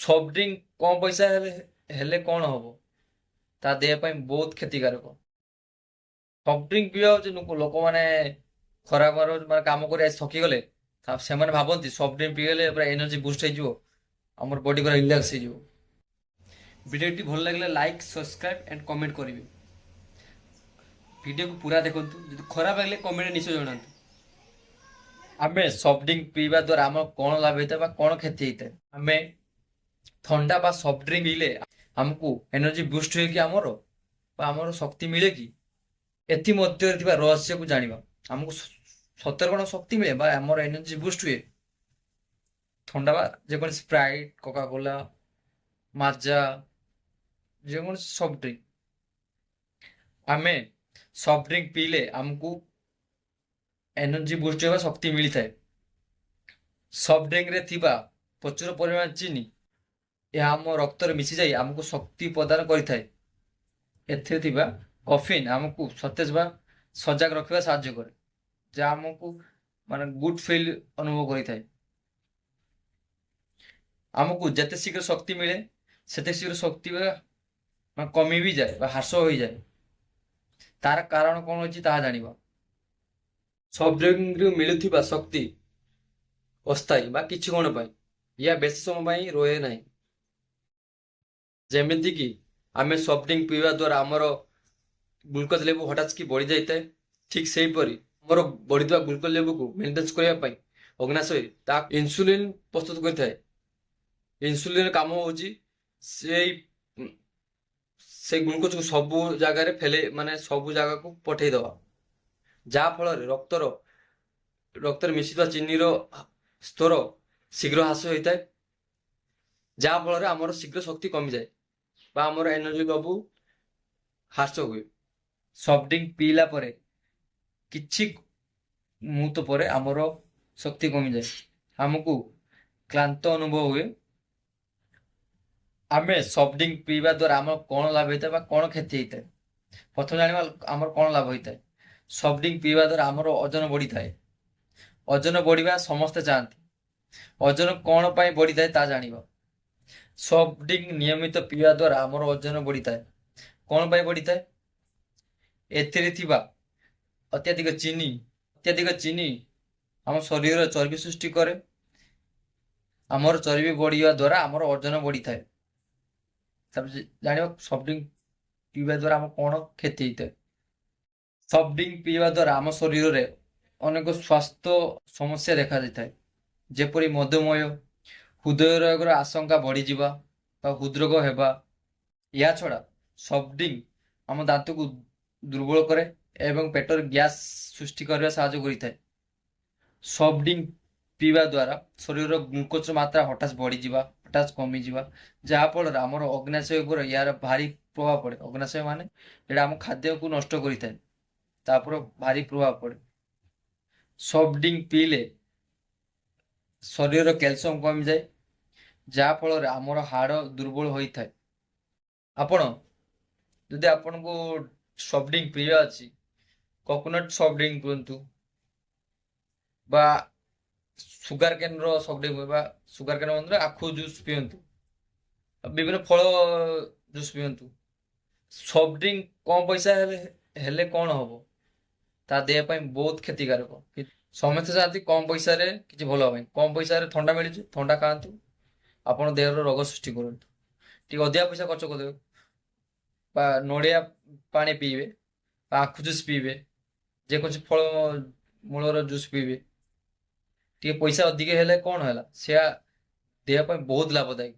Soft drink କମ ପଇସା ହେଲେ କଣ ହବ? ତା ଦେହ ପାଇଁ ବହୁତ କ୍ଷତିକାରକ। ସଫ୍ଟ ଡ୍ରିଙ୍କ ପିଇବା ହଉଛି ଲୋକମାନେ ଖରାପ ମାନେ କାମ କରି ଆସି ଥକିଗଲେ ସେମାନେ ଭାବନ୍ତି ସଫ୍ଟ ଡ୍ରିଙ୍କ ପିଇଗଲେ ପୁରା ଏନର୍ଜି ବୁଷ୍ଟ ହେଇଯିବ, ଆମର ବଡି ପୁରା ରିଲାକ୍ସ ହେଇଯିବ। ଭିଡ଼ିଓଟି ଭଲ ଲାଗିଲେ ଲାଇକ୍ ସବସ୍କ୍ରାଇବ୍ ଆଣ୍ଡ କମେଣ୍ଟ କରିବେ। ଭିଡ଼ିଓକୁ ପୁରା ଦେଖନ୍ତୁ, ଯଦି ଖରାପ ଲାଗିଲେ କମେଣ୍ଟରେ ନିଶ୍ଚୟ ଜଣାନ୍ତୁ। ଆମେ ସଫ୍ଟ ଡ୍ରିଙ୍କ ପିଇବା ଦ୍ୱାରା ଆମର କଣ ଲାଭ ହେଇଥାଏ ବା କଣ କ୍ଷତି ହେଇଥାଏ? ଆମେ ଥଣ୍ଡା ବା ସଫ୍ଟ ଡ୍ରିଙ୍କ ପିଇଲେ ଆମକୁ ଏନର୍ଜି ବୁଷ୍ଟ ହୁଏ କି ଆମର ଶକ୍ତି ମିଳେ କି? ଏଥିମଧ୍ୟରେ ଥିବା ରହସ୍ୟକୁ ଜାଣିବା। ଆମକୁ ସତରେ କଣ ଶକ୍ତି ମିଳେ ବା ଆମର ଏନର୍ଜି ବୁଷ୍ଟ ହୁଏ? ଥଣ୍ଡା ବା ଯେକୌଣସି ସ୍ପ୍ରାଇଟ୍, କୋକାକୋଲା, মাজା, ଯେକୌଣସି ସଫ୍ଟ ଡ୍ରିଙ୍କ, ଆମେ ସଫ୍ଟ ଡ୍ରିଙ୍କ ପିଇଲେ ଆମକୁ ଏନର୍ଜି ବୁଷ୍ଟ ହେବା ଶକ୍ତି ମିଳିଥାଏ। ସଫ୍ଟ ଡ୍ରିଙ୍କରେ ଥିବା ପ୍ରଚୁର ପରିମାଣ ଚିନି ଏହା ଆମ ରକ୍ତରେ ମିଶିଯାଇ ଆମକୁ ଶକ୍ତି ପ୍ରଦାନ କରିଥାଏ। ଏଥିରେ ଥିବା କଫିନ୍ ଆମକୁ ସତେଜ ବା ସଜାଗ ରଖିବା ସାହାଯ୍ୟ କରେ, ଯାହା ଆମକୁ ମାନେ ଗୁଡ୍ ଫିଲ୍ ଅନୁଭବ କରିଥାଏ। ଆମକୁ ଯେତେ ଶୀଘ୍ର ଶକ୍ତି ମିଳେ ସେତେ ଶୀଘ୍ର ଶକ୍ତି କମି ବି ଯାଏ ବା ହ୍ରାସ ହୋଇଯାଏ। ତାର କାରଣ କଣ ଅଛି ତାହା ଜାଣିବା। ସଫ୍ଟ ଡ୍ରିଙ୍କରୁ ମିଳୁଥିବା ଶକ୍ତି ଅସ୍ଥାୟୀ ବା କିଛି କ୍ଷଣ ପାଇଁ, ଏହା ବେଶୀ ସମୟ ପାଇଁ ରହେ ନାହିଁ। ଯେମିତିକି ଆମେ ସଫ୍ଟ ଡ୍ରିଙ୍କ ପିଇବା ଦ୍ୱାରା ଆମର ଗ୍ଲୁକୋଜ ଲେଭେଲ ହଠାତ୍ କି ବଢି ଯାଇଥାଏ, ଠିକ୍ ସେହିପରି ଆମର ବଢିଥିବା ଗ୍ଲୁକୋଜ ଲେଭେଲକୁ ମେଣ୍ଟେନ୍ କରିବା ପାଇଁ ଅଗ୍ନାଶୟ ତା ଇନ୍ସୁଲିନ୍ ପ୍ରସ୍ତୁତ କରିଥାଏ। ଇନ୍ସୁଲିନ୍ କାମ ହଉଛି ସେଇ ସେଇ ଗ୍ଲୁକୋଜକୁ ସବୁ ଜାଗାରେ ସବୁ ଜାଗାକୁ ପଠେଇଦବା, ଯାହା ଫଳରେ ରକ୍ତରେ ମିଶିଥିବା ଚିନିର ସ୍ତର ଶୀଘ୍ର ହ୍ରାସ ହୋଇଥାଏ, ଯାହା ଫଳରେ ଆମର ଶୀଘ୍ର ଶକ୍ତି କମିଯାଏ ବା ଆମର ଏନର୍ଜି ସବୁ ହ୍ରାସ ହୁଏ। ସଫ୍ଟ ଡ୍ରିଙ୍କ ପିଇଲା ପରେ କିଛି ମୁହୂର୍ତ୍ତ ପରେ ଆମର ଶକ୍ତି କମିଯାଏ, ଆମକୁ କ୍ଳାନ୍ତ ଅନୁଭବ ହୁଏ। ଆମେ ସଫ୍ଟ ଡ୍ରିଙ୍କ ପିଇବା ଦ୍ୱାରା ଆମର କଣ ଲାଭ ହେଇଥାଏ ବା କଣ କ୍ଷତି ହେଇଥାଏ? ପ୍ରଥମେ ଜାଣିବା ଆମର କଣ ଲାଭ ହେଇଥାଏ। ସଫ୍ଟ ଡ୍ରିଙ୍କ ପିଇବା ଦ୍ୱାରା ଆମର ଓଜନ ବଢିଥାଏ। ଓଜନ ବଢିବା ସମସ୍ତେ ଚାହାନ୍ତି। ଓଜନ କଣ ପାଇଁ ବଢିଥାଏ ତାହା ଜାଣିବା। ସଫ୍ଟ ଡ୍ରିଙ୍କ ନିୟମିତ ପିଇବା ଦ୍ୱାରା ଆମର ଓଜନ ବଢିଥାଏ। କଣ ପାଇଁ ବଢିଥାଏ? ଏଥିରେ ଥିବା ଅତ୍ୟଧିକ ଚିନି ଆମ ଶରୀରରେ ଚର୍ବି ସୃଷ୍ଟି କରେ। ଆମର ଚର୍ବି ବଢିବା ଦ୍ୱାରା ଆମର ଓଜନ ବଢିଥାଏ। ତାପରେ ଜାଣିବା ସଫ୍ଟ ଡ୍ରିଙ୍କ ପିଇବା ଦ୍ୱାରା ଆମର କଣ କ୍ଷତି ହେଇଥାଏ। ସଫ୍ଟ ଡ୍ରିଙ୍କ ପିଇବା ଦ୍ୱାରା ଆମ ଶରୀରରେ ଅନେକ ସ୍ୱାସ୍ଥ୍ୟ ସମସ୍ୟା ଦେଖାଯାଇଥାଏ, ଯେପରି ମଧୁମେହ, ହୃଦୟ ରୋଗର ଆଶଙ୍କା ବଢିଯିବା ବା ହୃଦରୋଗ ହେବା। ଏହା ଛଡା ସଫ୍ଟ ଡ୍ରିଙ୍କ ଆମ ଦାନ୍ତକୁ ଦୁର୍ବଳ କରେ ଏବଂ ପେଟରେ ଗ୍ୟାସ୍ ସୃଷ୍ଟି କରିବା ସାହାଯ୍ୟ କରିଥାଏ। ସଫ୍ଟ ଡ୍ରିଙ୍କ ପିଇବା ଦ୍ୱାରା ଶରୀରର ଗ୍ଲୁକୋଜର ମାତ୍ରା ହଠାତ୍ ବଢିଯିବା, ହଠାତ୍ କମିଯିବା, ଯାହା ଫଳରେ ଆମର ଅଗ୍ନାଶୟ ଉପରେ ଏହାର ଭାରି ପ୍ରଭାବ ପଡେ। ଅଗ୍ନାଶୟ ମାନେ ଏଇଟା ଆମ ଖାଦ୍ୟକୁ ନଷ୍ଟ କରିଥାଏ, ତାପରେ ଭାରି ପ୍ରଭାବ ପଡେ। ସଫ୍ଟ ଡ୍ରିଙ୍କ ପିଇଲେ ଶରୀରର କ୍ୟାଲସିୟମ କମିଯାଏ, ଯାହା ଫଳରେ ଆମର ହାଡ଼ ଦୁର୍ବଳ ହୋଇଥାଏ। ଯଦି ଆପଣଙ୍କୁ ସଫ୍ଟ ଡ୍ରିଙ୍କ ପିଇବା ଅଛି, କୋକୋନଟ୍ ସଫ୍ଟ ଡ୍ରିଙ୍କ ପିଅନ୍ତୁ ବା ସୁଗାର କେନ୍ ର ସଫ୍ଟ ଡ୍ରିଙ୍କ ବା ସୁଗାର କେନ୍ ମାନେ ଆଖୁ ଜୁସ୍ ପିଅନ୍ତୁ, ବିଭିନ୍ନ ଫଳ ଜୁସ୍ ପିଅନ୍ତୁ। ସଫ୍ଟ ଡ୍ରିଙ୍କ କମ ପଇସା ହେଲେ କଣ ହବ? ତା ଦେହ ପାଇଁ ବହୁତ କ୍ଷତିକାରକ। ସମସ୍ତେ ଚାହାନ୍ତି କମ ପଇସାରେ କିଛି ଭଲ ହବ ପାଇଁ। କମ ପଇସାରେ ଥଣ୍ଡା ମିଳୁଛି, ଥଣ୍ଡା ଖାଆନ୍ତୁ, ଆପଣ ଦେହର ରୋଗ ସୃଷ୍ଟି କରନ୍ତୁ। ଟିକେ ଅଧିକା ପଇସା ଖର୍ଚ୍ଚ କରିଦେବେ ବା ନଡ଼ିଆ ପାଣି ପିଇବେ ବା ଆଖୁ ଜୁସ୍ ପିଇବେ, ଯେକୌଣସି ଫଳ ମୂଳର ଜୁସ୍ ପିଇବେ। ଟିକେ ପଇସା ଅଧିକ ହେଲେ କଣ ହେଲା, ସେଆ ଦେହ ପାଇଁ ବହୁତ ଲାଭଦାୟକ।